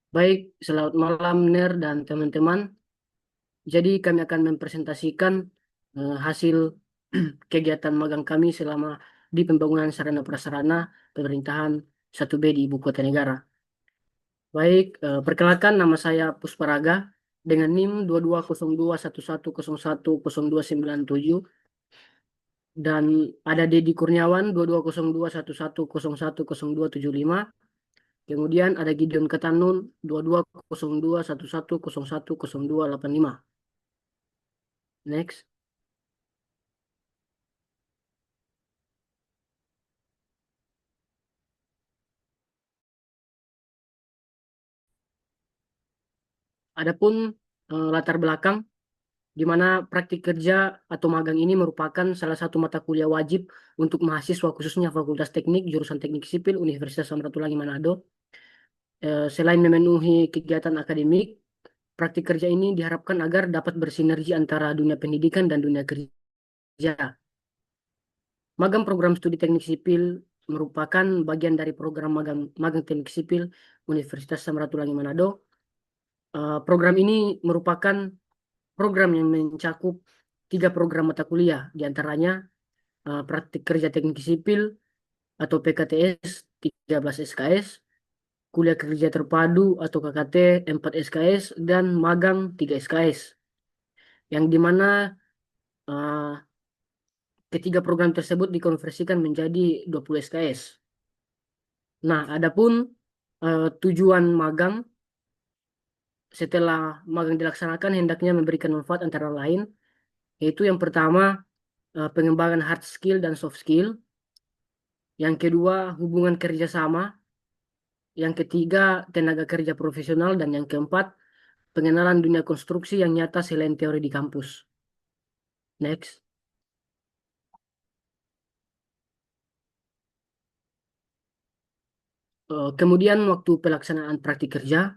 Baik, selamat malam Ner dan teman-teman. Jadi kami akan mempresentasikan hasil kegiatan magang kami selama di pembangunan sarana prasarana pemerintahan 1B di Ibu Kota Negara. Baik, perkenalkan nama saya Pusparaga dengan NIM 220211010297 dan ada Dedi Kurniawan 220211010275. Kemudian ada Gideon Ketanun 220211010285. Next. Adapun latar belakang di mana praktik kerja atau magang ini merupakan salah satu mata kuliah wajib untuk mahasiswa khususnya Fakultas Teknik jurusan Teknik Sipil Universitas Samratulangi Manado. Selain memenuhi kegiatan akademik, praktik kerja ini diharapkan agar dapat bersinergi antara dunia pendidikan dan dunia kerja. Magang program studi Teknik Sipil merupakan bagian dari program magang Teknik Sipil Universitas Samratulangi Manado. Program ini merupakan program yang mencakup 3 program mata kuliah, diantaranya praktik kerja teknik sipil atau PKTS 13 SKS, kuliah kerja terpadu atau KKT 4 SKS, dan magang 3 SKS, yang dimana ketiga program tersebut dikonversikan menjadi 20 SKS. Nah, adapun tujuan magang setelah magang dilaksanakan hendaknya memberikan manfaat antara lain, yaitu yang pertama pengembangan hard skill dan soft skill, yang kedua hubungan kerjasama, yang ketiga tenaga kerja profesional, dan yang keempat pengenalan dunia konstruksi yang nyata selain teori di kampus. Next. Kemudian waktu pelaksanaan praktik kerja,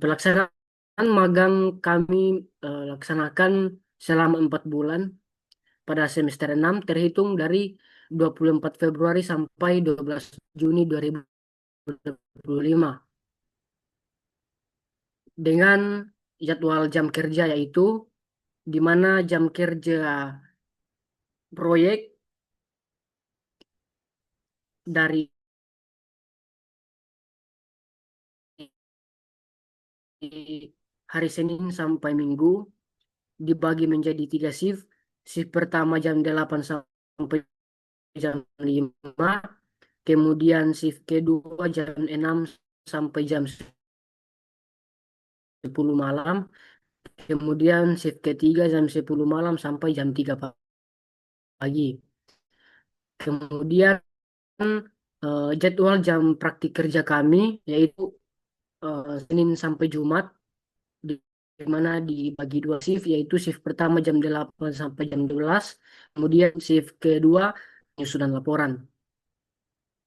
pelaksanaan magang kami laksanakan selama 4 bulan pada semester 6 terhitung dari 24 Februari sampai 12 Juni 2025 dengan jadwal jam kerja, yaitu di mana jam kerja proyek dari hari Senin sampai Minggu dibagi menjadi 3 shift. Shift pertama jam 8 sampai jam 5, kemudian shift kedua jam 6 sampai jam 10 malam, kemudian shift ketiga jam 10 malam sampai jam 3 pagi. Kemudian jadwal jam praktik kerja kami yaitu Senin sampai Jumat, di di mana dibagi 2 shift, yaitu shift pertama jam 8 sampai jam 12, kemudian shift kedua penyusunan laporan.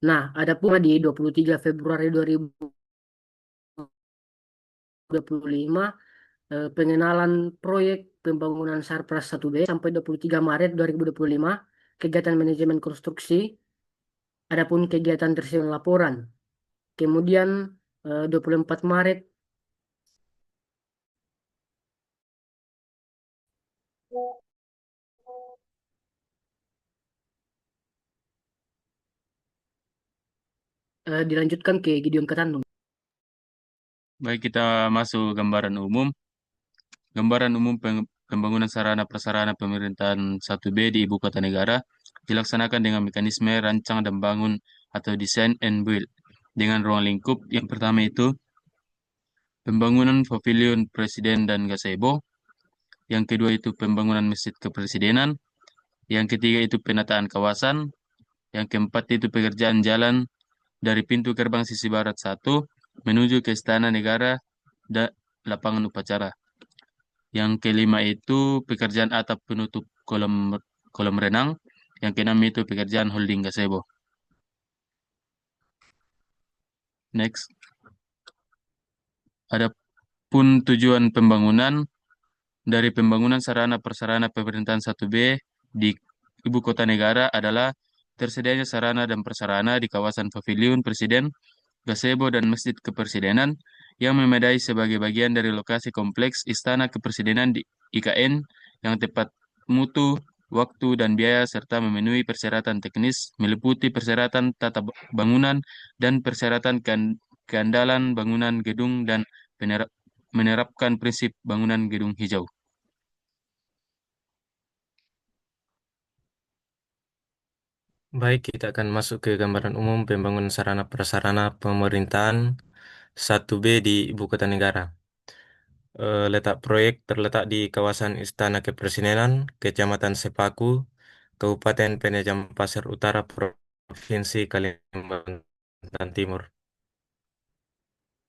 Nah, ada pula di 23 Februari 2025 pengenalan proyek pembangunan Sarpras 1B sampai 23 Maret 2025 kegiatan manajemen konstruksi, adapun kegiatan tersirat laporan. Kemudian 24 Maret dilanjutkan ke Gideon Ketanung. Baik, kita masuk gambaran umum. Gambaran umum pembangunan sarana prasarana pemerintahan 1B di Ibu Kota Negara dilaksanakan dengan mekanisme rancang dan bangun atau design and build dengan ruang lingkup. Yang pertama itu pembangunan pavilion presiden dan gazebo. Yang kedua itu pembangunan masjid kepresidenan. Yang ketiga itu penataan kawasan. Yang keempat itu pekerjaan jalan dari pintu gerbang sisi barat 1 menuju ke Istana Negara dan lapangan upacara. Yang kelima itu pekerjaan atap penutup kolam kolam renang. Yang keenam itu pekerjaan holding gazebo. Next. Adapun tujuan pembangunan dari pembangunan sarana prasarana pemerintahan 1B di Ibu Kota Negara adalah tersedianya sarana dan prasarana di kawasan pavilion presiden gazebo, dan Masjid Kepresidenan yang memadai sebagai bagian dari lokasi kompleks Istana Kepresidenan di IKN yang tepat mutu, waktu, dan biaya serta memenuhi persyaratan teknis meliputi persyaratan tata bangunan dan persyaratan keandalan bangunan gedung dan menerapkan prinsip bangunan gedung hijau. Baik, kita akan masuk ke gambaran umum pembangunan sarana prasarana pemerintahan 1B di Ibu Kota Negara. Letak proyek terletak di kawasan Istana Kepresidenan, Kecamatan Sepaku, Kabupaten Penajam Pasir Utara, Provinsi Kalimantan Timur.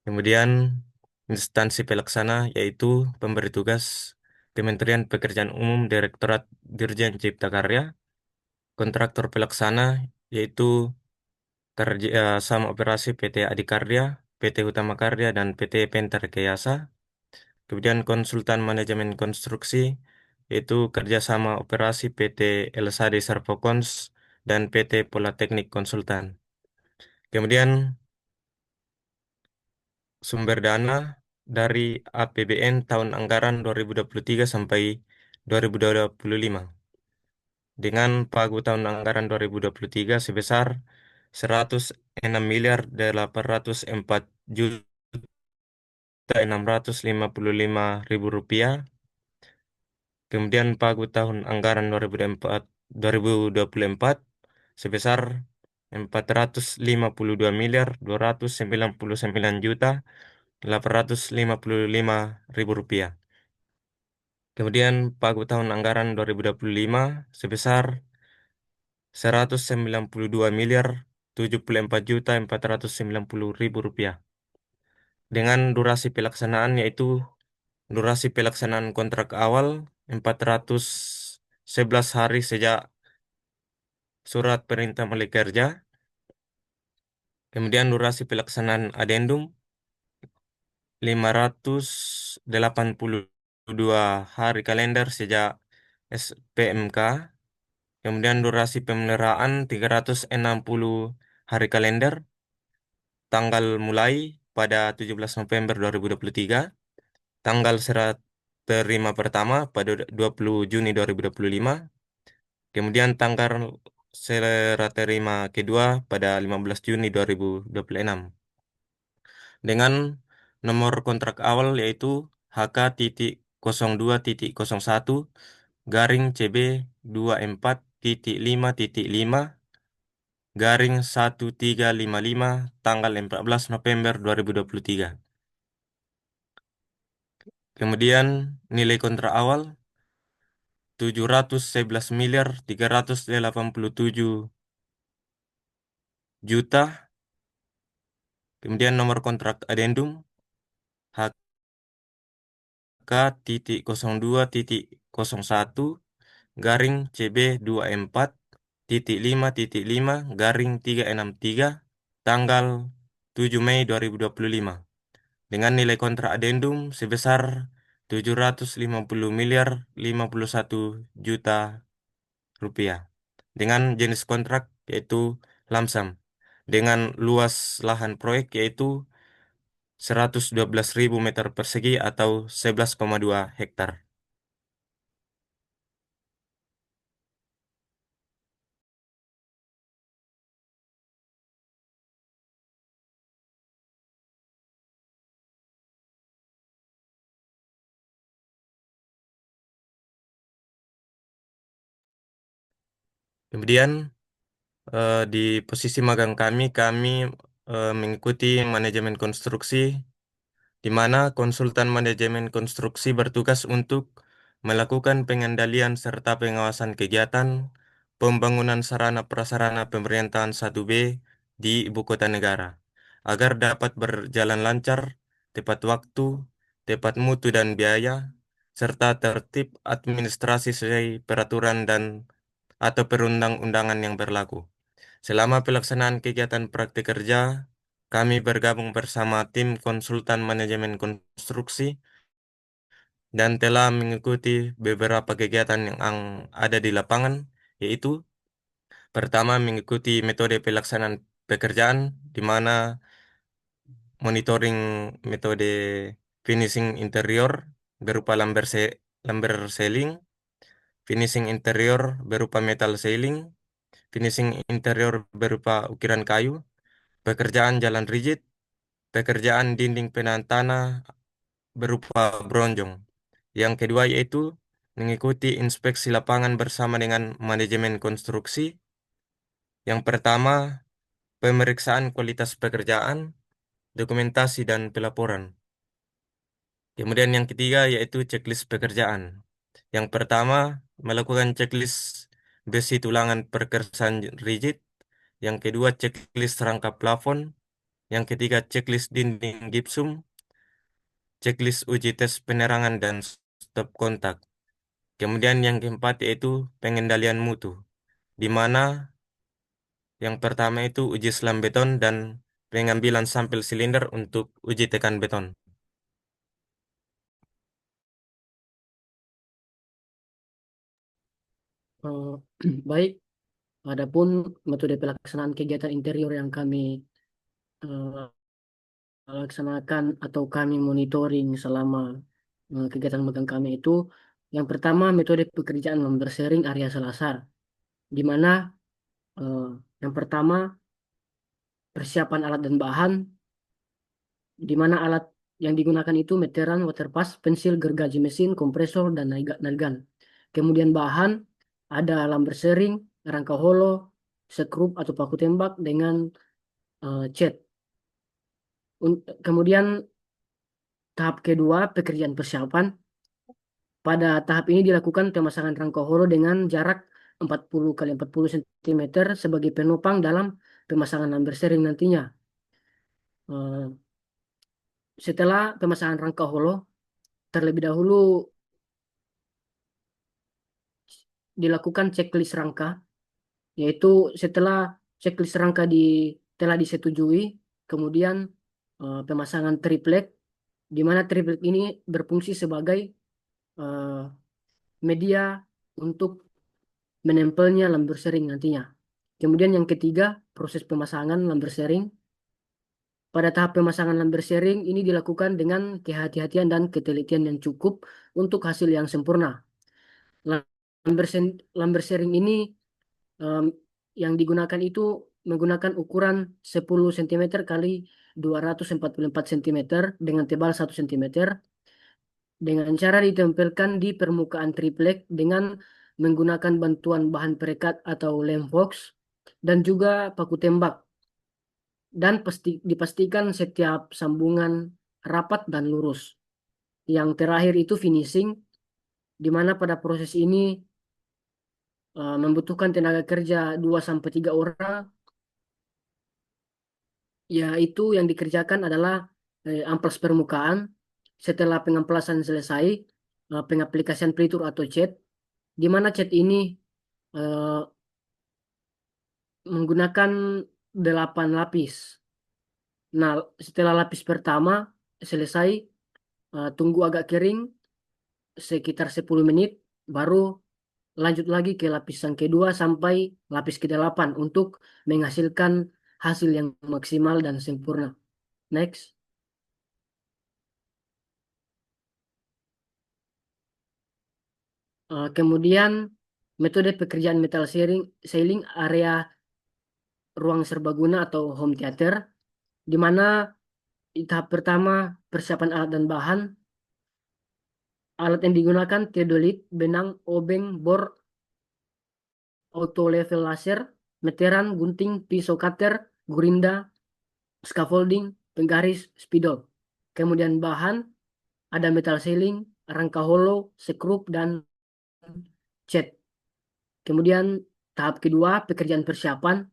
Kemudian instansi pelaksana yaitu pemberi tugas Kementerian Pekerjaan Umum, Direktorat Dirjen Cipta Karya, kontraktor pelaksana yaitu Kerja Sama Operasi PT Adikarya, PT Utama Karya, dan PT Penta Rekayasa. Kemudian konsultan manajemen konstruksi yaitu Kerjasama Operasi PT Elsade Servocons dan PT Teknik Konsultan. Kemudian sumber dana dari APBN tahun anggaran 2023 sampai 2025 dengan pagu tahun anggaran 2023 sebesar 106 miliar 804 juta 655 ribu rupiah. Kemudian pagu tahun anggaran 2024 sebesar 452 miliar 299 juta 855 ribu rupiah. Kemudian pagu tahun anggaran 2025 sebesar 192 miliar 74 juta 490 ribu rupiah. Dengan durasi pelaksanaan yaitu durasi pelaksanaan kontrak awal 411 hari sejak surat perintah milik kerja. Kemudian durasi pelaksanaan adendum 582 hari kalender sejak SPMK. Kemudian durasi pemeliharaan 360 hari kalender tanggal mulai pada 17 November 2023, tanggal serah terima pertama pada 20 Juni 2025, kemudian tanggal serah terima kedua pada 15 Juni 2026. Dengan nomor kontrak awal yaitu HK.02.01 garing CB 24.5.5 garing 1355 tanggal 14 November 2023. Kemudian nilai kontrak awal 711 miliar 387 juta. Kemudian nomor kontrak adendum HK.02.01 garing CB 24.5.5 garing 363 tanggal 7 Mei 2025 dengan nilai kontrak adendum sebesar 750 miliar 51 juta rupiah dengan jenis kontrak yaitu lamsam dengan luas lahan proyek yaitu 112.000 meter persegi atau 11,2 hektar. Kemudian di posisi magang kami mengikuti manajemen konstruksi, di mana konsultan manajemen konstruksi bertugas untuk melakukan pengendalian serta pengawasan kegiatan pembangunan sarana prasarana pemerintahan 1B di Ibu Kota Negara, agar dapat berjalan lancar, tepat waktu, tepat mutu dan biaya, serta tertib administrasi sesuai peraturan dan atau perundang-undangan yang berlaku. Selama pelaksanaan kegiatan praktik kerja, kami bergabung bersama tim konsultan manajemen konstruksi dan telah mengikuti beberapa kegiatan yang ada di lapangan, yaitu pertama mengikuti metode pelaksanaan pekerjaan, di mana monitoring metode finishing interior berupa lamber sealing, finishing interior berupa metal sealing, finishing interior berupa ukiran kayu, pekerjaan jalan rigid, pekerjaan dinding penahan tanah berupa bronjong. Yang kedua yaitu mengikuti inspeksi lapangan bersama dengan manajemen konstruksi. Yang pertama, pemeriksaan kualitas pekerjaan, dokumentasi dan pelaporan. Kemudian yang ketiga yaitu checklist pekerjaan. Yang pertama, melakukan checklist besi tulangan perkersan rigid. Yang kedua, checklist rangka plafon. Yang ketiga, checklist dinding gipsum. Checklist uji tes penerangan dan stop kontak. Kemudian yang keempat yaitu pengendalian mutu, di mana yang pertama itu uji selam beton dan pengambilan sampel silinder untuk uji tekan beton. Eh, baik, adapun metode pelaksanaan kegiatan interior yang kami eh, laksanakan atau kami monitoring selama kegiatan magang kami itu, yang pertama metode pekerjaan membersering area selasar, di mana eh, yang pertama persiapan alat dan bahan, di mana alat yang digunakan itu meteran, water pass, pensil, gergaji mesin, kompresor, dan nalgan. Kemudian bahan ada lamber sering, rangka holo, sekrup atau paku tembak dengan cat. Kemudian tahap kedua pekerjaan persiapan. Pada tahap ini dilakukan pemasangan rangka holo dengan jarak 40 kali 40 cm sebagai penopang dalam pemasangan lamber sering nantinya. Eh, Setelah pemasangan rangka holo, terlebih dahulu dilakukan checklist rangka, yaitu setelah checklist rangka telah disetujui, kemudian pemasangan triplek, di mana triplek ini berfungsi sebagai eh, media untuk menempelnya lamber sering nantinya. Kemudian yang ketiga, proses pemasangan lamber sering. Pada tahap pemasangan lamber sering ini dilakukan dengan kehati-hatian dan ketelitian yang cukup untuk hasil yang sempurna. Lamber sering ini em, yang digunakan itu menggunakan ukuran 10 cm kali 244 cm dengan tebal 1 cm dengan cara ditempelkan di permukaan triplek dengan menggunakan bantuan bahan perekat atau lem box dan juga paku tembak, dan dipastikan setiap sambungan rapat dan lurus. Yang terakhir itu finishing, di mana pada proses ini membutuhkan tenaga kerja 2 sampai 3 orang, yaitu yang dikerjakan adalah amplas permukaan. Setelah pengamplasan selesai, pengaplikasian pelitur atau cat, di mana cat ini eh, menggunakan 8 lapis. Nah, setelah lapis pertama selesai, tunggu agak kering sekitar 10 menit, baru lanjut lagi ke lapisan kedua sampai lapis ke-8 untuk menghasilkan hasil yang maksimal dan sempurna. Next. Kemudian metode pekerjaan metal sailing area ruang serbaguna atau home theater, di mana di tahap pertama persiapan alat dan bahan. Alat yang digunakan teodolit, benang, obeng, bor, auto level laser, meteran, gunting, pisau cutter, gurinda, scaffolding, penggaris, spidol. Kemudian bahan ada metal sealing, rangka holo, sekrup, dan cat. Kemudian tahap kedua pekerjaan persiapan,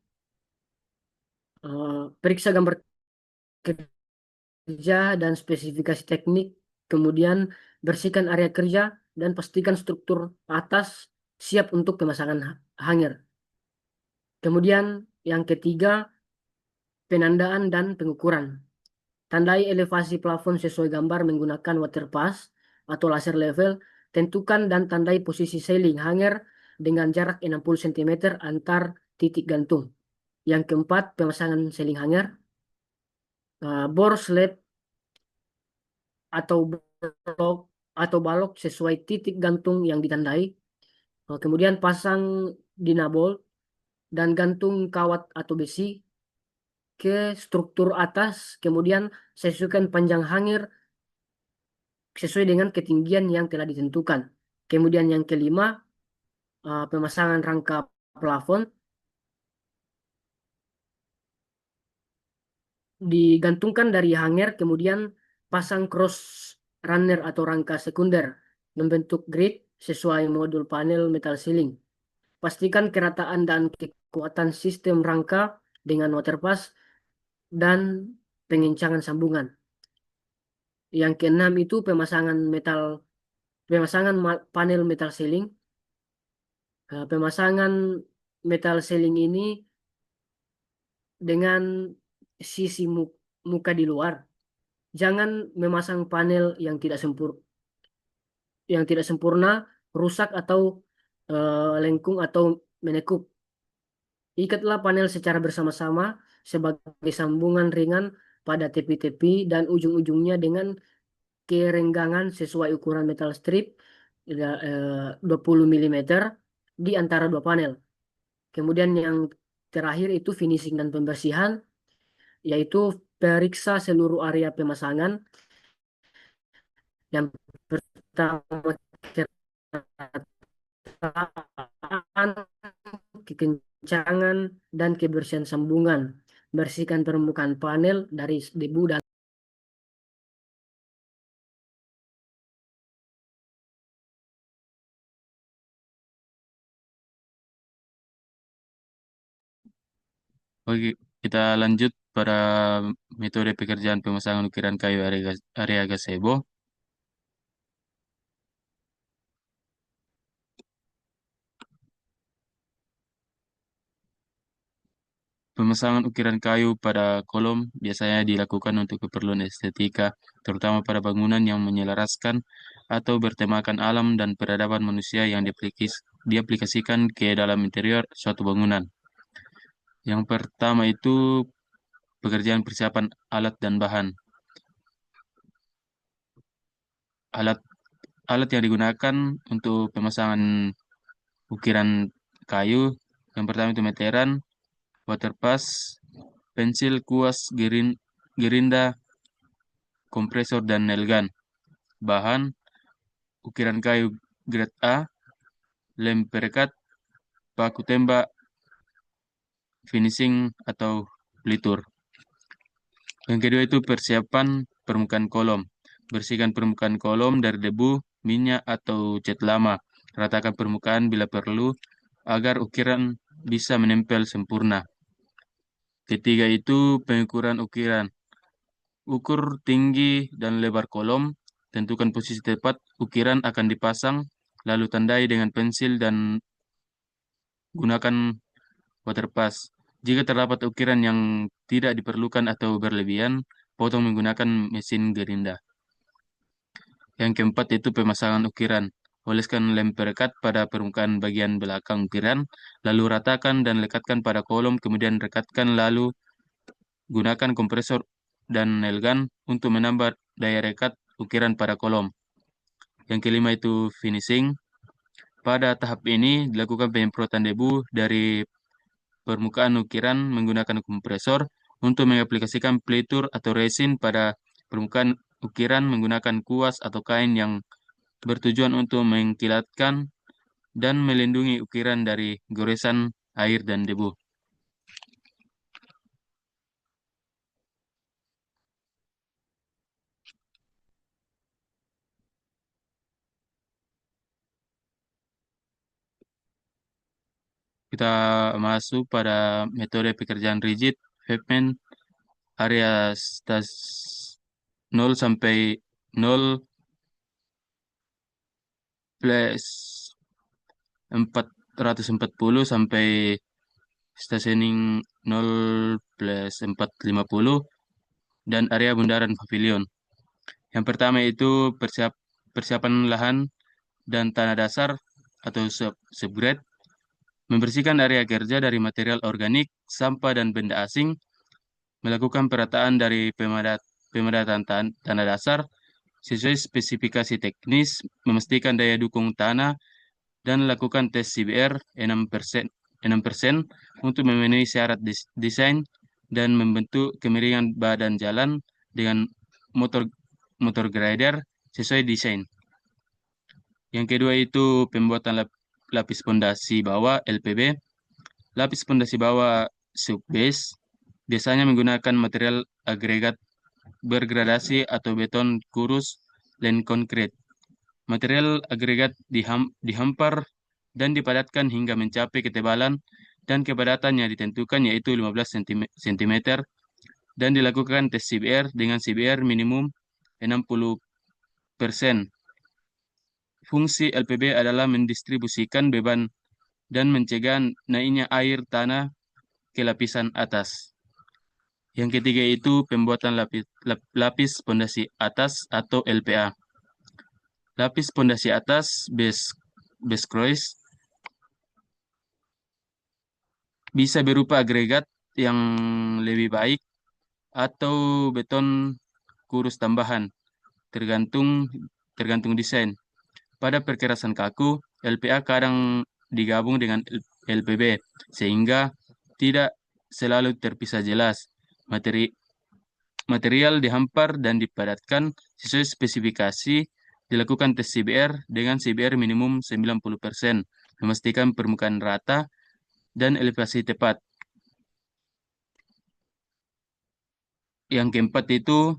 periksa gambar kerja dan spesifikasi teknik, kemudian bersihkan area kerja dan pastikan struktur atas siap untuk pemasangan hanger. Kemudian yang ketiga, penandaan dan pengukuran. Tandai elevasi plafon sesuai gambar menggunakan water pass atau laser level. Tentukan dan tandai posisi ceiling hanger dengan jarak 60 cm antar titik gantung. Yang keempat, pemasangan ceiling hanger. bor slab atau blok atau balok sesuai titik gantung yang ditandai. Kemudian pasang dinabol dan gantung kawat atau besi ke struktur atas. Kemudian sesuaikan panjang hangir sesuai dengan ketinggian yang telah ditentukan. Kemudian yang kelima, pemasangan rangka plafon digantungkan dari hanger, kemudian pasang cross runner atau rangka sekunder membentuk grid sesuai modul panel metal ceiling. Pastikan kerataan dan kekuatan sistem rangka dengan waterpass dan pengencangan sambungan. Yang keenam itu pemasangan panel metal ceiling. Pemasangan metal ceiling ini dengan sisi muka di luar. Jangan memasang panel yang tidak sempurna, rusak atau lengkung atau menekuk. Ikatlah panel secara bersama-sama sebagai sambungan ringan pada tepi-tepi dan ujung-ujungnya dengan kerenggangan sesuai ukuran metal strip 20 mm di antara dua panel. Kemudian yang terakhir itu finishing dan pembersihan, yaitu periksa seluruh area pemasangan. Yang pertama, kerataan, kekencangan, dan kebersihan sambungan. Bersihkan permukaan panel dari debu dan Oke, kita lanjut pada metode pekerjaan pemasangan ukiran kayu area gazebo. Pemasangan ukiran kayu pada kolom biasanya dilakukan untuk keperluan estetika, terutama pada bangunan yang menyelaraskan atau bertemakan alam dan peradaban manusia yang diaplikasikan ke dalam interior suatu bangunan. Yang pertama itu pekerjaan persiapan alat dan bahan. Alat alat yang digunakan untuk pemasangan ukiran kayu, yang pertama itu meteran, waterpass, pensil, kuas, gerinda, kompresor, dan nail gun. Bahan, ukiran kayu grade A, lem perekat, paku tembak, finishing atau pelitur. Yang kedua itu persiapan permukaan kolom. Bersihkan permukaan kolom dari debu, minyak, atau cat lama. Ratakan permukaan bila perlu agar ukiran bisa menempel sempurna. Ketiga itu pengukuran ukiran. Ukur tinggi dan lebar kolom, tentukan posisi tepat ukiran akan dipasang, lalu tandai dengan pensil dan gunakan waterpass. Jika terdapat ukiran yang tidak diperlukan atau berlebihan, potong menggunakan mesin gerinda. Yang keempat itu pemasangan ukiran. Oleskan lem perekat pada permukaan bagian belakang ukiran, lalu ratakan dan lekatkan pada kolom, kemudian rekatkan lalu gunakan kompresor dan nail gun untuk menambah daya rekat ukiran pada kolom. Yang kelima itu finishing. Pada tahap ini dilakukan penyemprotan debu dari permukaan ukiran menggunakan kompresor untuk mengaplikasikan pelitur atau resin pada permukaan ukiran menggunakan kuas atau kain yang bertujuan untuk mengkilatkan dan melindungi ukiran dari goresan air dan debu. Kita masuk pada metode pekerjaan rigid, pavement, area stas 0 sampai 0 plus 440 sampai stationing 0 plus 450 dan area bundaran pavilion. Yang pertama itu persiapan lahan dan tanah dasar atau subgrade, membersihkan area kerja dari material organik, sampah dan benda asing, melakukan perataan dari pemadatan tanah dasar sesuai spesifikasi teknis, memastikan daya dukung tanah, dan lakukan tes CBR 6% untuk memenuhi syarat desain dan membentuk kemiringan badan jalan dengan motor motor grider sesuai desain. Yang kedua itu pembuatan lapis pondasi bawah LPB. Lapis pondasi bawah subbase biasanya menggunakan material agregat bergradasi atau beton kurus dan konkrit. Material agregat dihampar dan dipadatkan hingga mencapai ketebalan dan kepadatan yang ditentukan yaitu 15 cm dan dilakukan tes CBR dengan CBR minimum 60%. Fungsi LPB adalah mendistribusikan beban dan mencegah naiknya air tanah ke lapisan atas. Yang ketiga itu pembuatan lapis pondasi atas atau LPA. Lapis pondasi atas base cross bisa berupa agregat yang lebih baik atau beton kurus tambahan, tergantung tergantung desain. Pada perkerasan kaku, LPA kadang digabung dengan LPB sehingga tidak selalu terpisah jelas. Material dihampar dan dipadatkan sesuai spesifikasi, dilakukan tes CBR dengan CBR minimum 90%, memastikan permukaan rata dan elevasi tepat. Yang keempat itu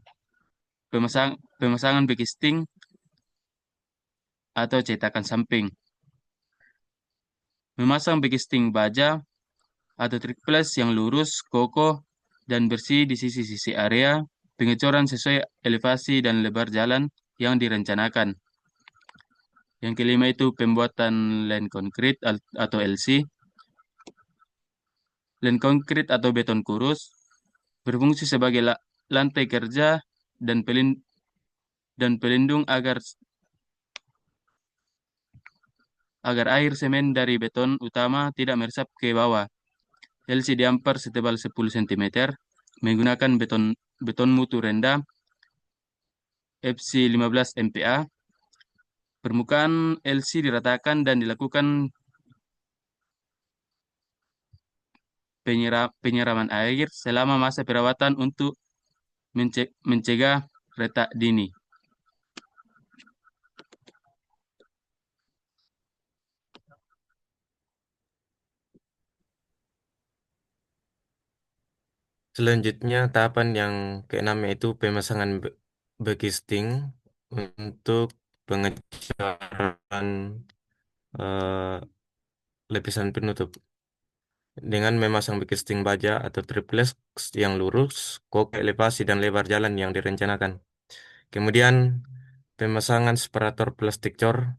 pemasangan backisting atau cetakan samping. Memasang backisting baja atau triplex yang lurus, kokoh, dan bersih di sisi-sisi area pengecoran sesuai elevasi dan lebar jalan yang direncanakan. Yang kelima itu pembuatan lem konkrit atau LC. Lem konkrit atau beton kurus berfungsi sebagai lantai kerja dan pelindung agar air semen dari beton utama tidak meresap ke bawah. LC diampar setebal 10 cm menggunakan beton mutu rendah FC 15 MPa. Permukaan LC diratakan dan dilakukan penyiraman air selama masa perawatan untuk mencegah retak dini. Selanjutnya tahapan yang keenam yaitu pemasangan backisting untuk pengecoran eh, lapisan penutup. Dengan memasang backisting baja atau triplex yang lurus, kokoh, elevasi dan lebar jalan yang direncanakan. Kemudian pemasangan separator plastik cor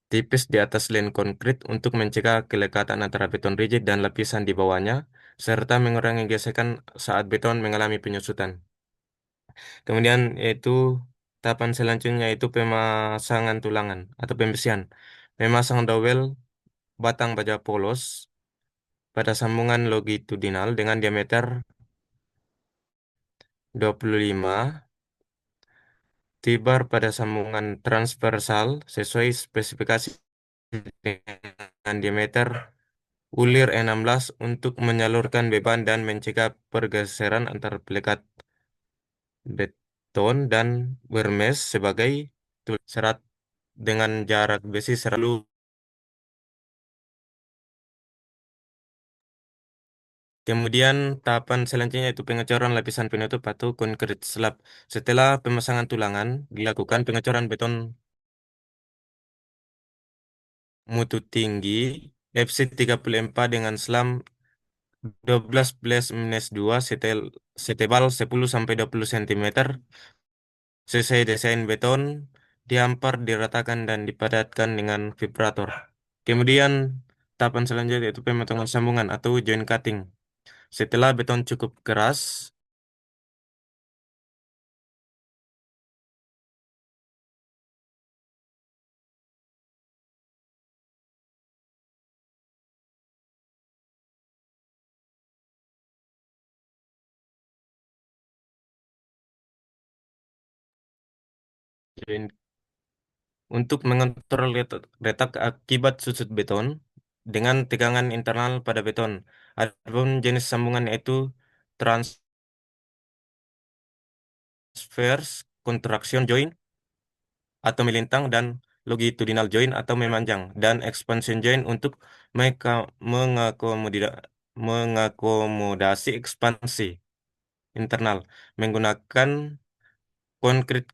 tipis di atas lem konkrit untuk mencegah kelekatan antara beton rigid dan lapisan di bawahnya, serta mengurangi gesekan saat beton mengalami penyusutan. Kemudian yaitu tahapan selanjutnya itu pemasangan tulangan atau pembersihan. Memasang dowel batang baja polos pada sambungan longitudinal dengan diameter 25, tibar pada sambungan transversal sesuai spesifikasi dengan diameter ulir 16 untuk menyalurkan beban dan mencegah pergeseran antar pelekat beton dan bermes sebagai serat dengan jarak besi selalu. Kemudian tahapan selanjutnya itu pengecoran lapisan penutup atau concrete slab. Setelah pemasangan tulangan, dilakukan pengecoran beton mutu tinggi FC 34 dengan selam 12/2 setebal 10-20 cm sesuai desain beton, dihampar, diratakan, dan dipadatkan dengan vibrator. Kemudian tahapan selanjutnya itu pemotongan sambungan atau joint cutting. Setelah beton cukup keras, join untuk mengontrol retak akibat susut beton dengan tegangan internal pada beton. Adapun jenis sambungan yaitu transverse contraction joint atau melintang, dan longitudinal joint atau memanjang, dan expansion joint untuk mengakomodasi ekspansi internal menggunakan konkrit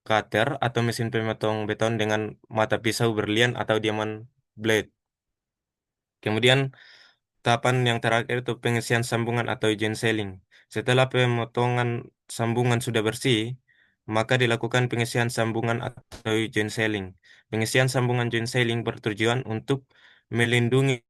cutter atau mesin pemotong beton dengan mata pisau berlian atau diamond blade. Kemudian tahapan yang terakhir itu pengisian sambungan atau genseling. Setelah pemotongan sambungan sudah bersih, maka dilakukan pengisian sambungan atau genseling. Pengisian sambungan genseling bertujuan untuk melindungi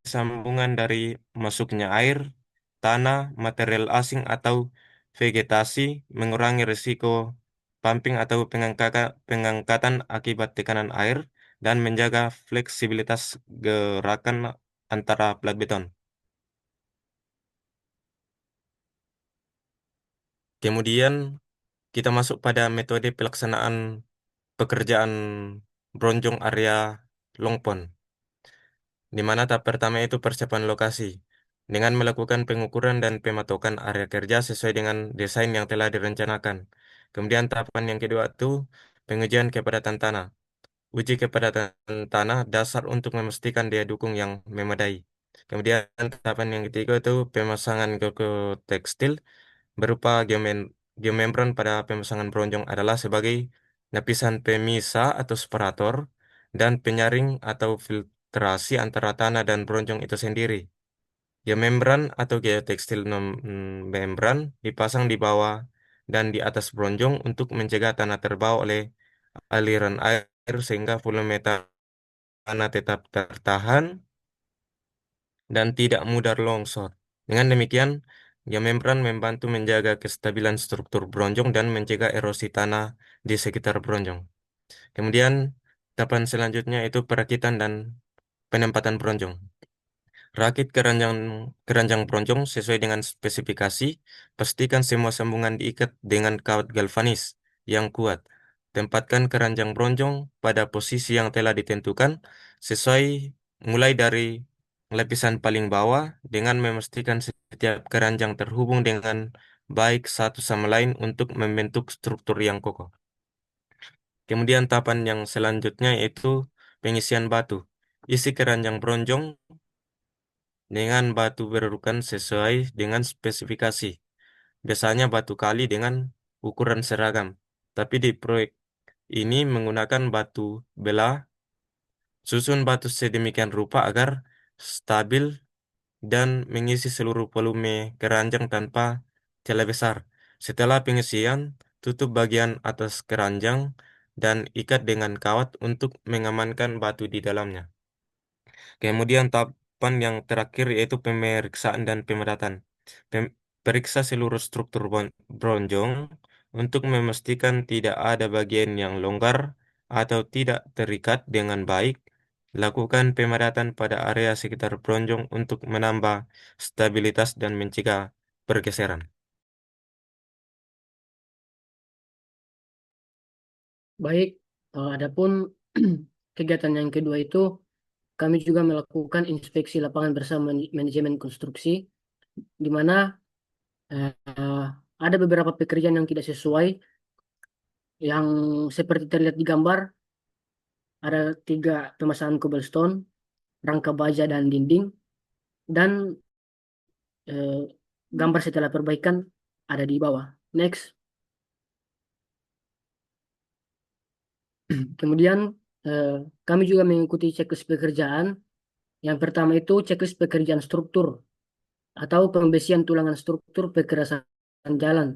sambungan dari masuknya air, tanah, material asing, atau vegetasi, mengurangi risiko pumping atau pengangkatan akibat tekanan air, dan menjaga fleksibilitas gerakan antara plat beton. Kemudian kita masuk pada metode pelaksanaan pekerjaan bronjong area Longpon, di mana tahap pertama itu persiapan lokasi dengan melakukan pengukuran dan pematokan area kerja sesuai dengan desain yang telah direncanakan. Kemudian tahapan yang kedua itu pengujian kepadatan tanah. Uji kepadatan tanah dasar untuk memastikan daya dukung yang memadai. Kemudian tahapan yang ketiga itu pemasangan geotekstil berupa geomembran pada pemasangan bronjong adalah sebagai lapisan pemisah atau separator dan penyaring atau filtrasi antara tanah dan bronjong itu sendiri. Geomembran atau geotekstil membran dipasang di bawah dan di atas bronjong untuk mencegah tanah terbawa oleh aliran air sehingga volume tanah tetap tertahan dan tidak mudah longsor. Dengan demikian, geomembran membantu menjaga kestabilan struktur bronjong dan mencegah erosi tanah di sekitar bronjong. Kemudian, tahapan selanjutnya itu perakitan dan penempatan bronjong. Rakit keranjang bronjong sesuai dengan spesifikasi. Pastikan semua sambungan diikat dengan kawat galvanis yang kuat. Tempatkan keranjang bronjong pada posisi yang telah ditentukan sesuai mulai dari lapisan paling bawah dengan memastikan setiap keranjang terhubung dengan baik satu sama lain untuk membentuk struktur yang kokoh. Kemudian tahapan yang selanjutnya yaitu pengisian batu. Isi keranjang bronjong dengan batu berurutan sesuai dengan spesifikasi. Biasanya batu kali dengan ukuran seragam. Tapi di proyek ini menggunakan batu bela. Susun batu sedemikian rupa agar stabil dan mengisi seluruh volume keranjang tanpa celah besar. Setelah pengisian, tutup bagian atas keranjang dan ikat dengan kawat untuk mengamankan batu di dalamnya. Kemudian tahapan yang terakhir yaitu pemeriksaan dan pemadatan. Periksa seluruh struktur bronjong untuk memastikan tidak ada bagian yang longgar atau tidak terikat dengan baik. Lakukan pemadatan pada area sekitar bronjong untuk menambah stabilitas dan mencegah pergeseran. Baik, adapun kegiatan yang kedua itu kami juga melakukan inspeksi lapangan bersama manajemen konstruksi, di mana eh, ada beberapa pekerjaan yang tidak sesuai, yang seperti terlihat di gambar, ada 3 pemasangan cobblestone, rangka baja dan dinding, dan eh, gambar setelah perbaikan ada di bawah. Next. Kemudian eh, kami juga mengikuti checklist pekerjaan. Yang pertama itu checklist pekerjaan struktur atau pembesian tulangan struktur pekerasan jalan.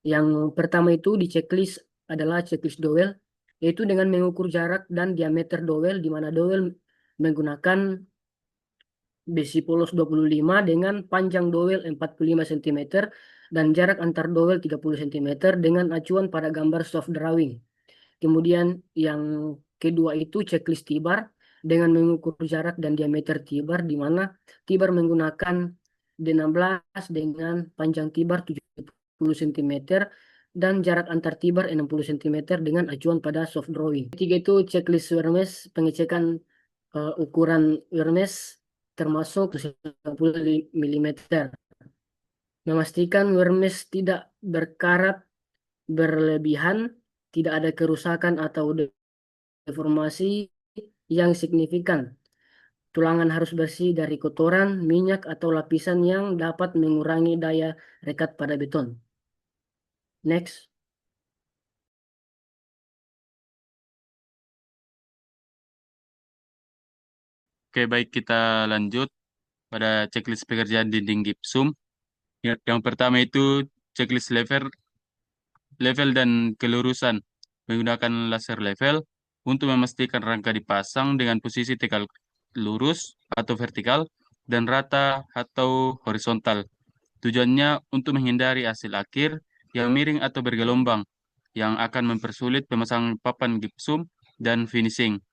Yang pertama itu di checklist adalah checklist dowel, yaitu dengan mengukur jarak dan diameter dowel, di mana dowel menggunakan besi polos 25 dengan panjang dowel 45 cm dan jarak antar dowel 30 cm dengan acuan pada gambar soft drawing. Kemudian yang kedua itu checklist tibar dengan mengukur jarak dan diameter tibar, di mana tibar menggunakan D16 dengan panjang tibar 70 cm dan jarak antar tibar 60 cm dengan acuan pada soft drawing. Ketiga itu checklist Hermes, pengecekan ukuran Hermes termasuk 90 mm. Memastikan Hermes tidak berkarat berlebihan, tidak ada kerusakan atau deformasi yang signifikan. Tulangan harus bersih dari kotoran, minyak, atau lapisan yang dapat mengurangi daya rekat pada beton. Next. Oke, baik kita lanjut pada checklist pekerjaan dinding gipsum. Yang pertama itu checklist level dan kelurusan menggunakan laser level untuk memastikan rangka dipasang dengan posisi tegak lurus atau vertikal dan rata atau horizontal. Tujuannya untuk menghindari hasil akhir yang miring atau bergelombang yang akan mempersulit pemasangan papan gipsum dan finishing.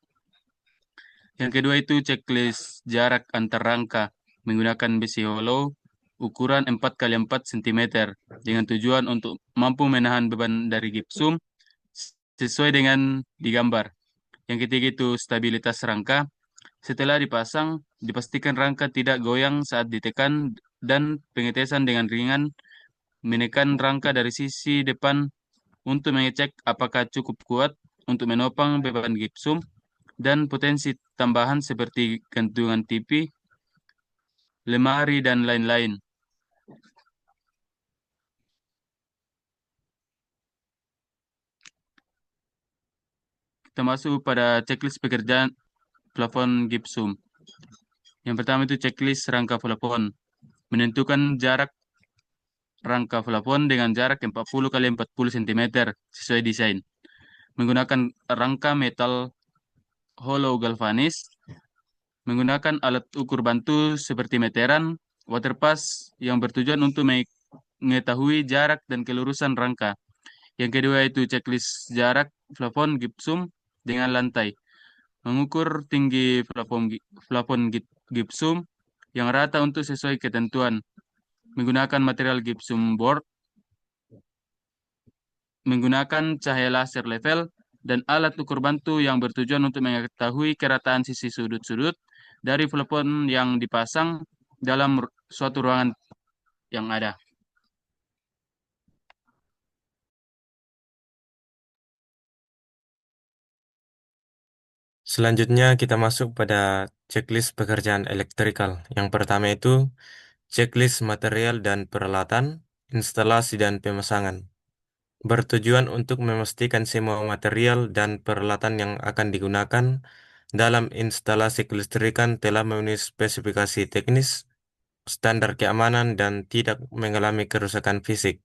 Yang kedua itu checklist jarak antar rangka menggunakan besi hollow ukuran 4 kali 4 cm dengan tujuan untuk mampu menahan beban dari gipsum sesuai dengan digambar. Yang ketiga itu stabilitas rangka. Setelah dipasang, dipastikan rangka tidak goyang saat ditekan dan pengetesan dengan ringan menekan rangka dari sisi depan untuk mengecek apakah cukup kuat untuk menopang beban gipsum dan potensi tambahan seperti gantungan TV, lemari, dan lain-lain. Kita masuk pada checklist pekerjaan plafon gipsum. Yang pertama itu checklist rangka plafon. Menentukan jarak rangka plafon dengan jarak 40 kali 40 cm sesuai desain. Menggunakan rangka metal hollow galvanis, menggunakan alat ukur bantu seperti meteran, waterpass yang bertujuan untuk mengetahui jarak dan kelurusan rangka. Yang kedua itu checklist jarak plafon gipsum dengan lantai. Mengukur tinggi plafon gipsum yang rata untuk sesuai ketentuan. Menggunakan material gipsum board, menggunakan cahaya laser level, dan alat ukur bantu yang bertujuan untuk mengetahui kerataan sisi sudut-sudut dari plafon yang dipasang dalam suatu ruangan yang ada. Selanjutnya kita masuk pada checklist pekerjaan elektrikal. Yang pertama itu checklist material dan peralatan, instalasi dan pemasangan. Bertujuan untuk memastikan semua material dan peralatan yang akan digunakan dalam instalasi kelistrikan telah memenuhi spesifikasi teknis, standar keamanan, dan tidak mengalami kerusakan fisik.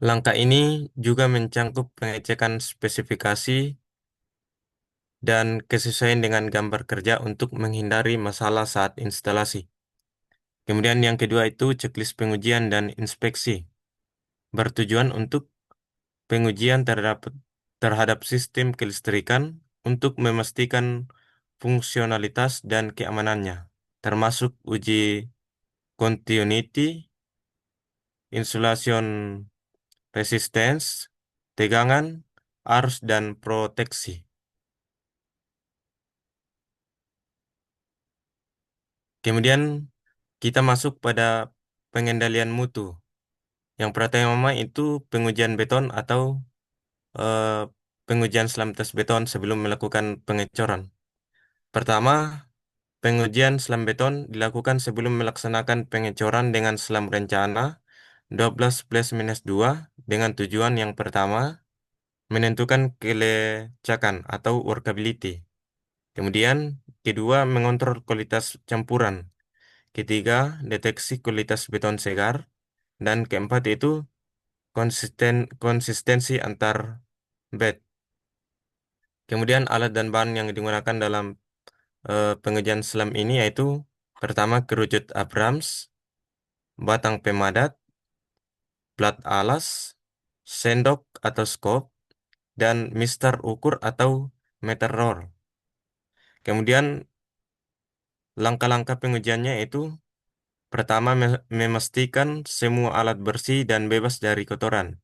Langkah ini juga mencangkup pengecekan spesifikasi dan kesesuaian dengan gambar kerja untuk menghindari masalah saat instalasi. Kemudian yang kedua itu checklist pengujian dan inspeksi. Bertujuan untuk pengujian terhadap sistem kelistrikan untuk memastikan fungsionalitas dan keamanannya, termasuk uji continuity, insulation resistance, tegangan, arus, dan proteksi. Kemudian kita masuk pada pengendalian mutu. Yang pertama itu pengujian beton atau eh, pengujian selamitas beton sebelum melakukan pengecoran. Pertama, pengujian selam beton dilakukan sebelum melaksanakan pengecoran dengan selam rencana 12+-2 dengan tujuan yang pertama, menentukan kelecekan atau workability. Kemudian, kedua, mengontrol kualitas campuran. Ketiga, deteksi kualitas beton segar. Dan keempat itu konsistensi antar bed. Kemudian alat dan bahan yang digunakan dalam pengujian selam ini yaitu pertama kerucut Abrams, batang pemadat, plat alas, sendok atau skop, dan mister ukur atau meter roll. Kemudian langkah-langkah pengujiannya itu Pertama, memastikan semua alat bersih dan bebas dari kotoran.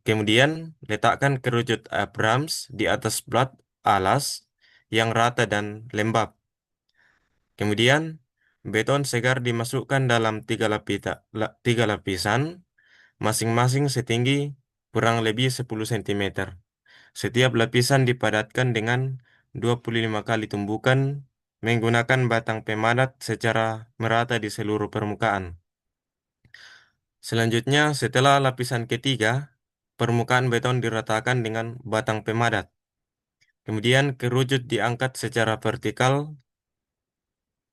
Kemudian, letakkan kerucut Abrams di atas plat alas yang rata dan lembab. Kemudian, beton segar dimasukkan dalam tiga lapisan, masing-masing setinggi kurang lebih 10 cm. Setiap lapisan dipadatkan dengan 25 kali tumbukan menggunakan batang pemadat secara merata di seluruh permukaan. Selanjutnya, setelah lapisan ketiga, permukaan beton diratakan dengan batang pemadat. Kemudian kerucut diangkat secara vertikal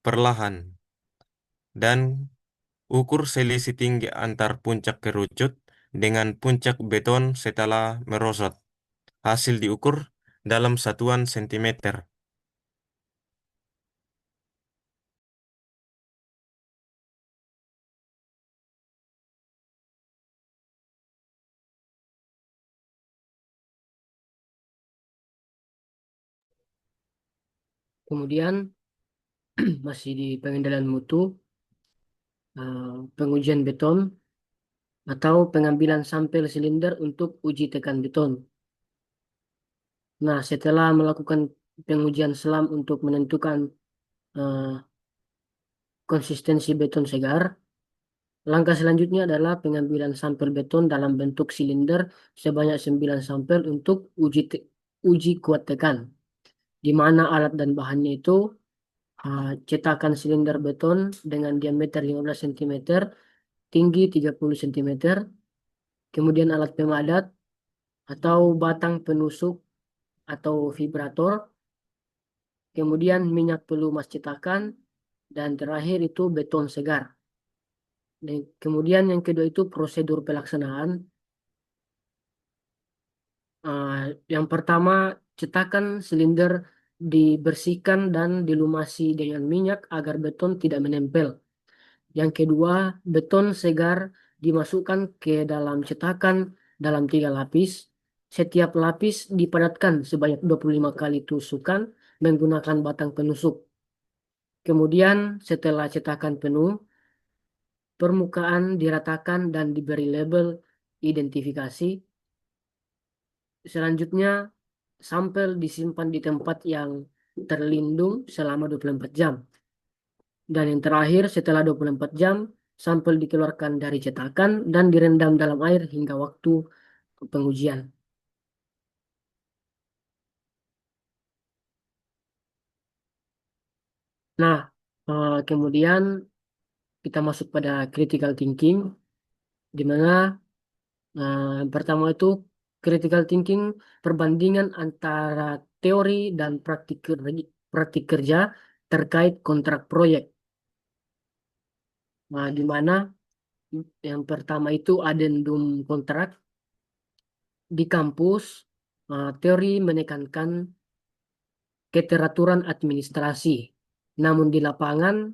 perlahan dan ukur selisih tinggi antar puncak kerucut dengan puncak beton setelah merosot. Hasil diukur dalam satuan sentimeter. Kemudian masih di pengendalian mutu, pengujian beton atau pengambilan sampel silinder untuk uji tekan beton. Nah, setelah melakukan pengujian selam untuk menentukan eh, konsistensi beton segar, langkah selanjutnya adalah pengambilan sampel beton dalam bentuk silinder sebanyak 9 sampel untuk uji kuat tekan, di mana alat dan bahannya itu cetakan silinder beton dengan diameter 15 cm, tinggi 30 cm, kemudian alat pemadat atau batang penusuk atau vibrator, kemudian minyak pelumas cetakan, dan terakhir itu beton segar. Dan kemudian yang kedua itu prosedur pelaksanaan. Yang pertama, cetakan silinder dibersihkan dan dilumasi dengan minyak agar beton tidak menempel. Yang kedua, beton segar dimasukkan ke dalam cetakan dalam 3 lapis. Setiap lapis dipadatkan sebanyak 25 kali tusukan menggunakan batang penusuk. Kemudian setelah cetakan penuh, permukaan diratakan dan diberi label identifikasi. Selanjutnya, sampel disimpan di tempat yang terlindung selama 24 jam. Dan yang terakhir, setelah 24 jam, sampel dikeluarkan dari cetakan dan direndam dalam air hingga waktu pengujian. Nah, kemudian kita masuk pada critical thinking, di mana yang pertama itu critical thinking perbandingan antara teori dan praktik kerja terkait kontrak proyek. Nah, di mana yang pertama itu adendum kontrak di kampus, teori menekankan keteraturan administrasi. Namun di lapangan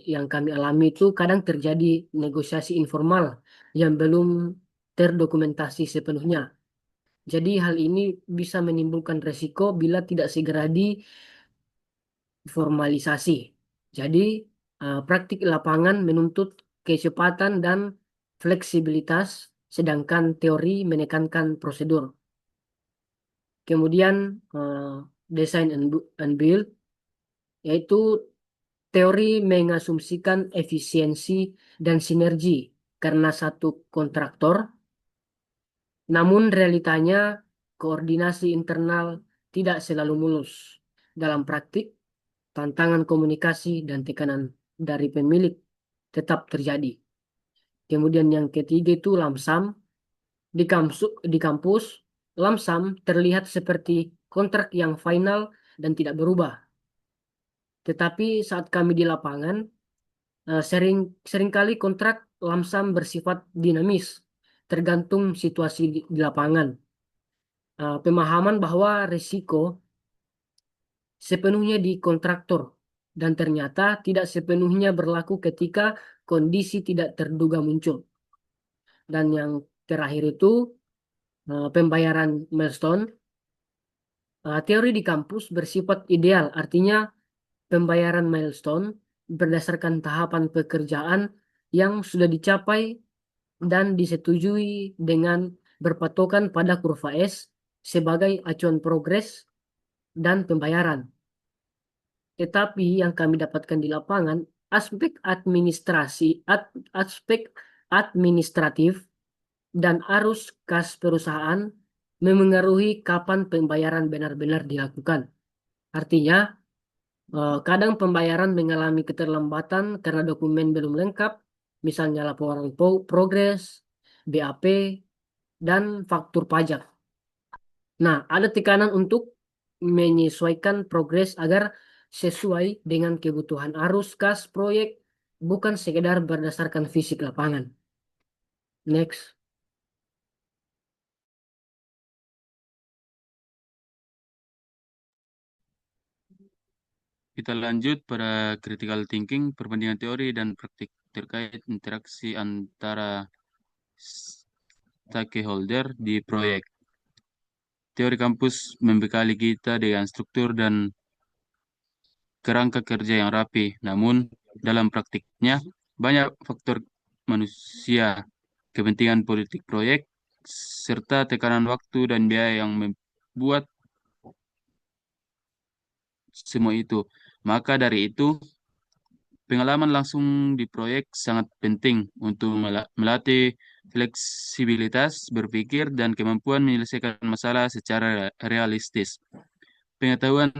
yang kami alami itu kadang terjadi negosiasi informal yang belum terdokumentasi sepenuhnya. Jadi hal ini bisa menimbulkan resiko bila tidak segera diformalisasi. Jadi praktik lapangan menuntut kecepatan dan fleksibilitas, sedangkan teori menekankan prosedur. Kemudian design and build, yaitu teori mengasumsikan efisiensi dan sinergi karena satu kontraktor, namun realitanya koordinasi internal tidak selalu mulus. Dalam praktik, tantangan komunikasi dan tekanan dari pemilik tetap terjadi. Kemudian yang ketiga itu lamsam. Di kampus, lamsam terlihat seperti kontrak yang final dan tidak berubah. Tetapi saat kami di lapangan, seringkali kontrak lamsam bersifat dinamis, tergantung situasi di lapangan. Pemahaman bahwa risiko sepenuhnya di kontraktor dan ternyata tidak sepenuhnya berlaku ketika kondisi tidak terduga muncul. Dan yang terakhir itu pembayaran milestone. Teori di kampus bersifat ideal, artinya pembayaran milestone berdasarkan tahapan pekerjaan yang sudah dicapai dan disetujui dengan berpatokan pada kurva S sebagai acuan progres dan pembayaran. Tetapi yang kami dapatkan di lapangan, aspek administratif dan arus kas perusahaan memengaruhi kapan pembayaran benar-benar dilakukan. Artinya, kadang pembayaran mengalami keterlambatan karena dokumen belum lengkap, misalnya laporan progres, BAP, dan faktur pajak. Nah, ada tekanan untuk menyesuaikan progres agar sesuai dengan kebutuhan arus kas proyek, bukan sekedar berdasarkan fisik lapangan. Next. Kita lanjut pada critical thinking, perbandingan teori dan praktik terkait interaksi antara stakeholder di proyek. Teori kampus membekali kita dengan struktur dan kerangka kerja yang rapi, namun dalam praktiknya banyak faktor manusia, kepentingan politik proyek, serta tekanan waktu dan biaya yang membuat semua itu. Maka dari itu, pengalaman langsung di proyek sangat penting untuk melatih fleksibilitas berpikir dan kemampuan menyelesaikan masalah secara realistis. Pengetahuan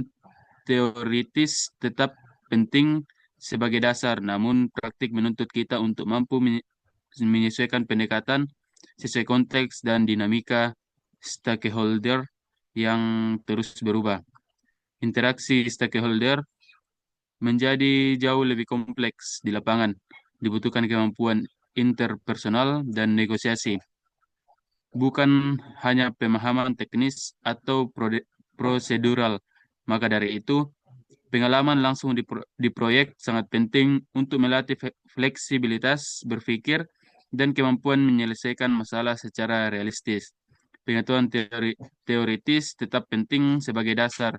teoritis tetap penting sebagai dasar, namun praktik menuntut kita untuk mampu menyesuaikan pendekatan sesuai konteks dan dinamika stakeholder yang terus berubah. Interaksi stakeholder menjadi jauh lebih kompleks di lapangan. Dibutuhkan kemampuan interpersonal dan negosiasi, bukan hanya pemahaman teknis atau prosedural. Maka dari itu, pengalaman langsung di proyek sangat penting untuk melatih fleksibilitas berpikir dan kemampuan menyelesaikan masalah secara realistis. Pengetahuan teoritis tetap penting sebagai dasar,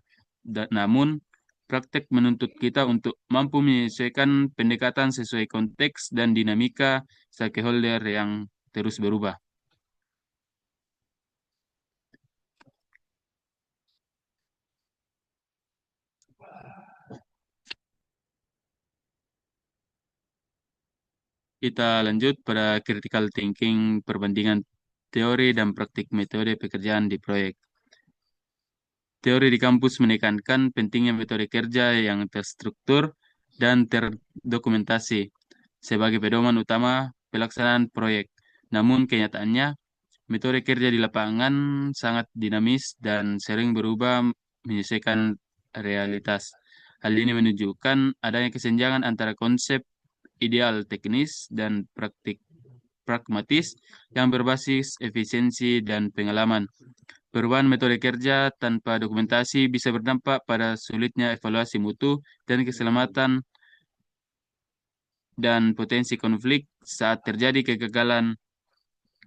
namun praktek menuntut kita untuk mampu menyesuaikan pendekatan sesuai konteks dan dinamika stakeholder yang terus berubah. Kita lanjut pada critical thinking, perbandingan teori dan praktik metode pekerjaan di proyek. Teori di kampus menekankan pentingnya metode kerja yang terstruktur dan terdokumentasi sebagai pedoman utama pelaksanaan proyek. Namun kenyataannya, metode kerja di lapangan sangat dinamis dan sering berubah menyesuaikan realitas. Hal ini menunjukkan adanya kesenjangan antara konsep ideal teknis dan praktik pragmatis yang berbasis efisiensi dan pengalaman. Perubahan metode kerja tanpa dokumentasi bisa berdampak pada sulitnya evaluasi mutu dan keselamatan dan potensi konflik saat terjadi kegagalan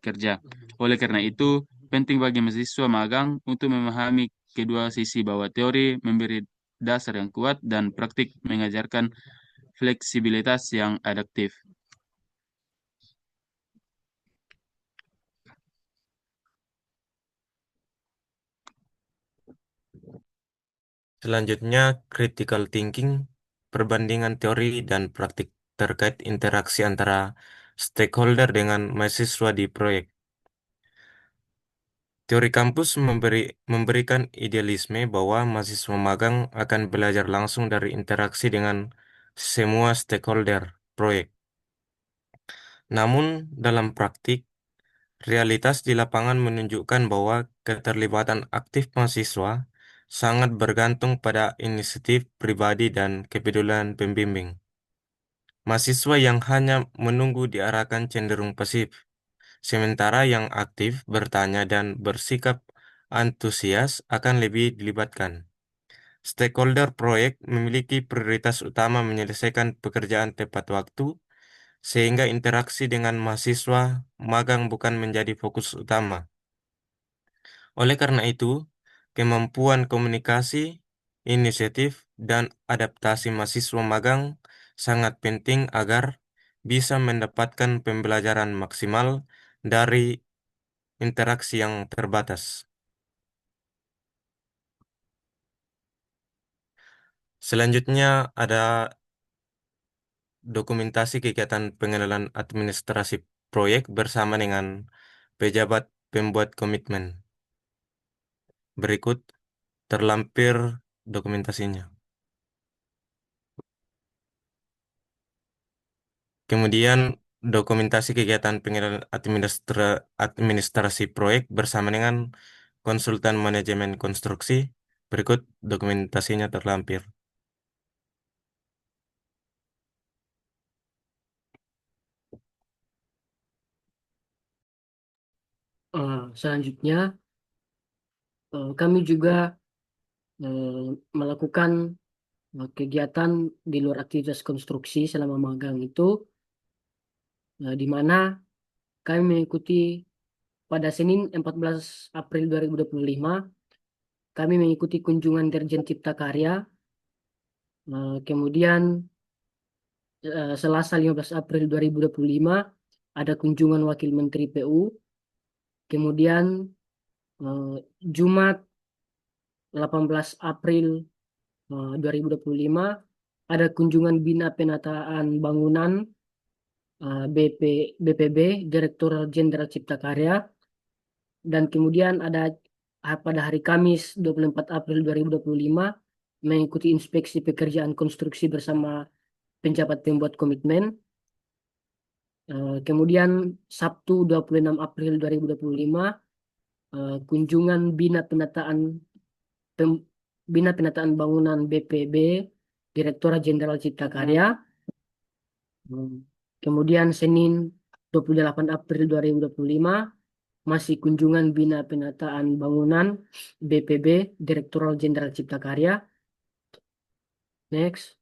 kerja. Oleh karena itu, penting bagi mahasiswa magang untuk memahami kedua sisi bahwa teori memberi dasar yang kuat dan praktik mengajarkan fleksibilitas yang adaptif. Selanjutnya, critical thinking, perbandingan teori dan praktik terkait interaksi antara stakeholder dengan mahasiswa di proyek. Teori kampus memberikan idealisme bahwa mahasiswa magang akan belajar langsung dari interaksi dengan semua stakeholder proyek. Namun, dalam praktik, realitas di lapangan menunjukkan bahwa keterlibatan aktif mahasiswa sangat bergantung pada inisiatif pribadi dan kepedulian pembimbing. Mahasiswa yang hanya menunggu diarahkan cenderung pasif, sementara yang aktif bertanya dan bersikap antusias akan lebih dilibatkan. Stakeholder proyek memiliki prioritas utama menyelesaikan pekerjaan tepat waktu, sehingga interaksi dengan mahasiswa magang bukan menjadi fokus utama. Oleh karena itu, kemampuan komunikasi, inisiatif, dan adaptasi mahasiswa magang sangat penting agar bisa mendapatkan pembelajaran maksimal dari interaksi yang terbatas. Selanjutnya ada dokumentasi kegiatan pengenalan administrasi proyek bersama dengan pejabat pembuat komitmen. Berikut terlampir dokumentasinya. Kemudian dokumentasi kegiatan pengenalan administrasi proyek bersama dengan konsultan manajemen konstruksi. Berikut dokumentasinya terlampir. Selanjutnya, kami juga melakukan kegiatan di luar aktivitas konstruksi selama magang itu, di mana kami mengikuti pada Senin 14 April 2025, kami mengikuti kunjungan Dirjen Cipta Karya. Kemudian Selasa 15 April 2025 ada kunjungan Wakil Menteri PU. Kemudian Jumat 18 April 2025 ada kunjungan Bina Penataan Bangunan BPB Direktorat Jenderal Cipta Karya. Dan kemudian ada pada hari Kamis 24 April 2025 mengikuti inspeksi pekerjaan konstruksi bersama penjabat pembuat komitmen. Kemudian Sabtu 26 April 2025 kunjungan Bina Penataan Bangunan BPB Direktorat Jenderal Cipta Karya. Kemudian Senin 28 April 2025 masih kunjungan Bina Penataan Bangunan BPB Direktorat Jenderal Cipta Karya. Next.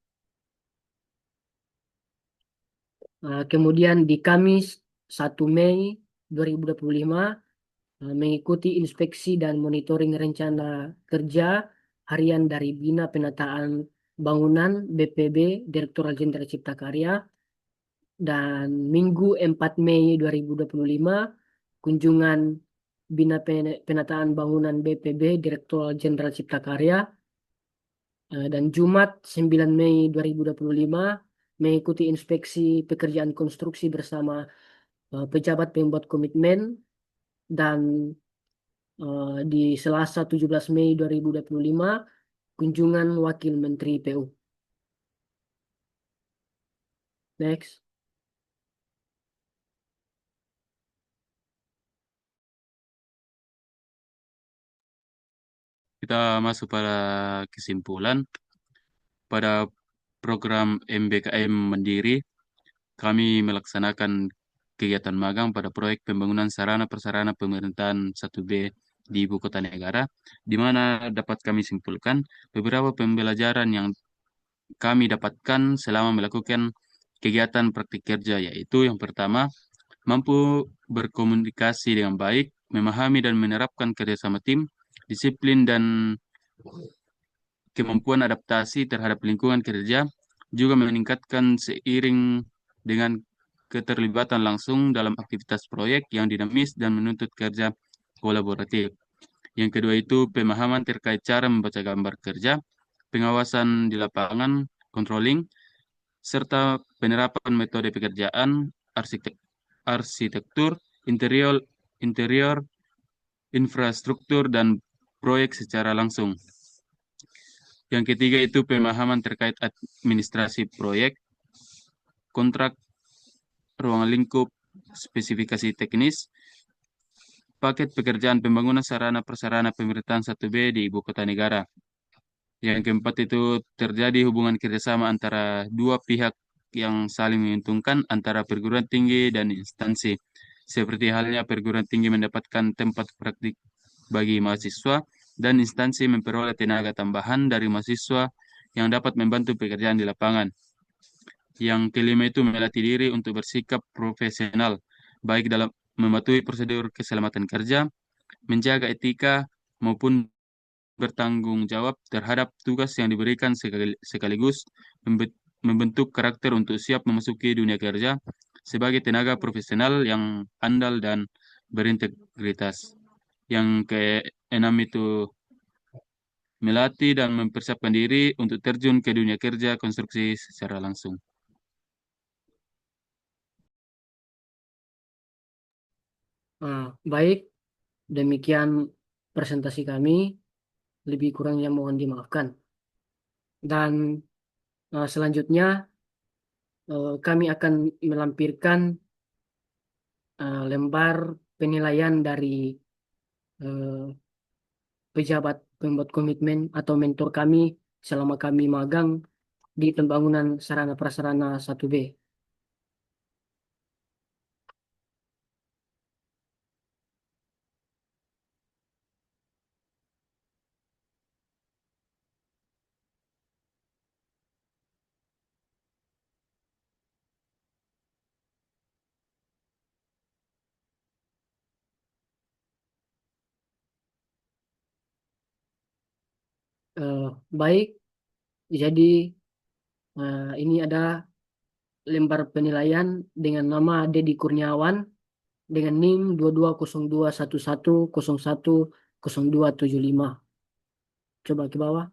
Kemudian di Kamis 1 Mei 2025 mengikuti inspeksi dan monitoring rencana kerja harian dari Bina Penataan Bangunan BPB Direktorat Jenderal Cipta Karya. Dan Minggu 4 Mei 2025 kunjungan Bina Penataan Bangunan BPB Direktorat Jenderal Cipta Karya. Dan Jumat 9 Mei 2025 mengikuti inspeksi pekerjaan konstruksi bersama pejabat pembuat komitmen. Dan di Selasa 17 Mei 2025 kunjungan Wakil Menteri PU. Next. Kita masuk pada kesimpulan. Pada program MBKM Mandiri, kami melaksanakan kegiatan magang pada proyek pembangunan sarana prasarana pemerintahan 1B di Ibu Kota Negara, di mana dapat kami simpulkan beberapa pembelajaran yang kami dapatkan selama melakukan kegiatan praktik kerja, yaitu yang pertama, mampu berkomunikasi dengan baik, memahami dan menerapkan kerjasama tim, disiplin dan kemampuan adaptasi terhadap lingkungan kerja, juga meningkatkan seiring dengan keterlibatan langsung dalam aktivitas proyek yang dinamis dan menuntut kerja kolaboratif. Yang kedua itu pemahaman terkait cara membaca gambar kerja, pengawasan di lapangan, controlling, serta penerapan metode pekerjaan, arsitektur, interior, interior, infrastruktur, dan proyek secara langsung. Yang ketiga itu pemahaman terkait administrasi proyek, kontrak, ruang lingkup, spesifikasi teknis, paket pekerjaan pembangunan sarana prasarana pemerintahan 1B di Ibu Kota Negara. Yang keempat itu terjadi hubungan kerjasama antara dua pihak yang saling menguntungkan antara perguruan tinggi dan instansi. Seperti halnya perguruan tinggi mendapatkan tempat praktik bagi mahasiswa dan instansi memperoleh tenaga tambahan dari mahasiswa yang dapat membantu pekerjaan di lapangan. Yang kelima itu melatih diri untuk bersikap profesional, baik dalam mematuhi prosedur keselamatan kerja, menjaga etika, maupun bertanggung jawab terhadap tugas yang diberikan sekaligus membentuk karakter untuk siap memasuki dunia kerja sebagai tenaga profesional yang andal dan berintegritas. Yang keenam itu melatih dan mempersiapkan diri untuk terjun ke dunia kerja konstruksi secara langsung. Baik, demikian presentasi kami. Lebih kurangnya mohon dimaafkan. Dan selanjutnya kami akan melampirkan lembar penilaian dari eh, pejabat pembuat komitmen atau mentor kami selama kami magang di pembangunan sarana prasarana 1B. Eh, Baik, jadi ini ada lembar penilaian dengan nama Dedi Kurniawan dengan NIM 22021101010275. Coba ke bawah.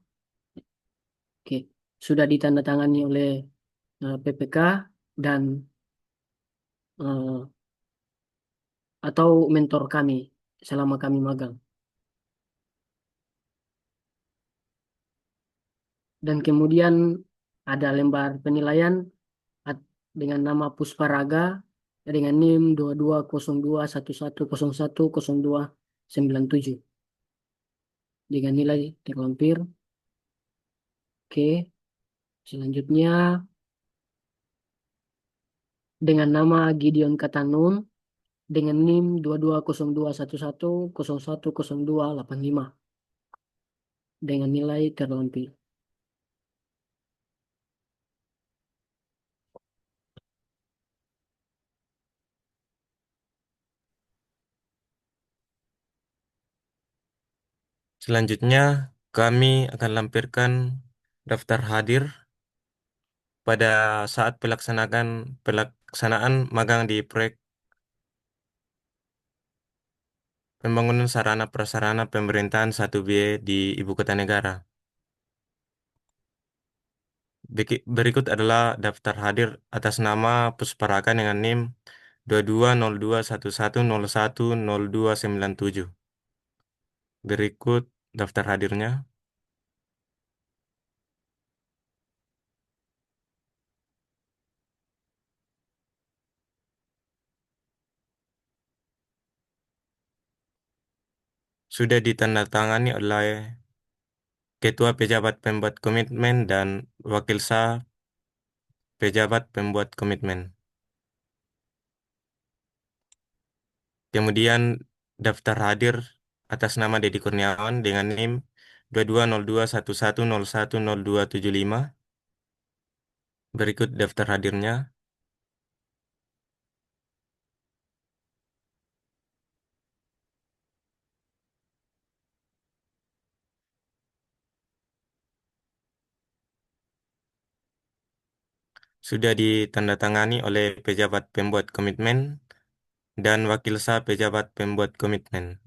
Oke, sudah ditandatangani oleh PPK dan eh, atau mentor kami selama kami magang. Dan kemudian ada lembar penilaian dengan nama Pusparaga dengan NIM 22021101010297 dengan nilai terlampir. Oke, selanjutnya dengan nama Gideon Katanun dengan NIM 22021101010285 dengan nilai terlampir. Selanjutnya, kami akan lampirkan daftar hadir pada saat pelaksanaan magang di proyek pembangunan sarana prasarana pemerintahan 1B di Ibu Kota Negara. Berikut adalah daftar hadir atas nama Pusparaka dengan NIM 220211010297. Berikut daftar hadirnya. Sudah ditandatangani oleh Ketua Pejabat Pembuat Komitmen dan Wakil SA Pejabat Pembuat Komitmen. Kemudian daftar hadir atas nama Dedi Kurniawan dengan NIM 220211010275. Berikut daftar hadirnya. Sudah ditandatangani oleh Pejabat Pembuat Komitmen dan Wakil SA Pejabat Pembuat Komitmen.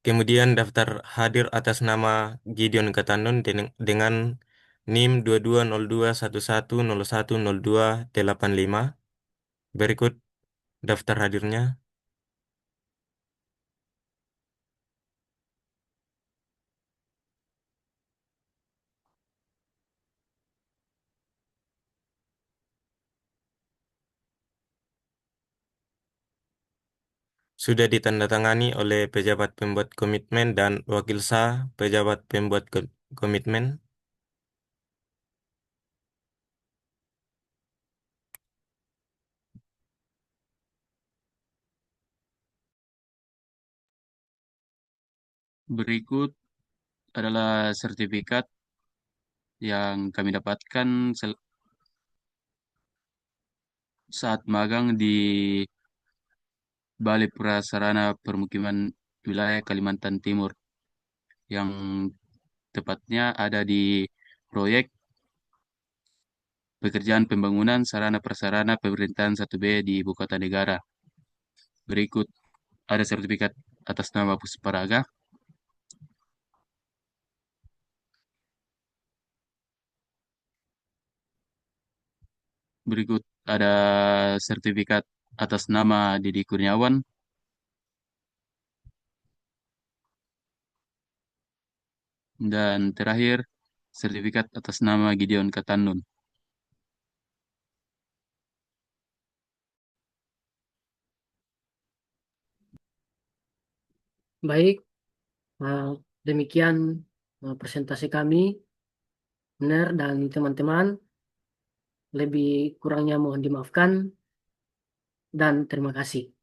Kemudian daftar hadir atas nama Gideon Katanun dengan NIM 220211010285. Berikut daftar hadirnya. Sudah ditandatangani oleh Pejabat Pembuat Komitmen dan Wakil SA Pejabat Pembuat Komitmen. Berikut adalah sertifikat yang kami dapatkan saat magang di Balai Prasarana Permukiman Wilayah Kalimantan Timur. yang tepatnya ada di proyek pekerjaan pembangunan sarana prasarana pemerintahan 1B di Ibu Kota Negara. Berikut ada sertifikat atas nama Pusparaga. Berikut ada sertifikat atas nama Didi Kurniawan. Dan terakhir, sertifikat atas nama Gideon Katanun. Baik, demikian presentasi kami, Ner dan teman-teman. Lebih kurangnya mohon dimaafkan dan terima kasih.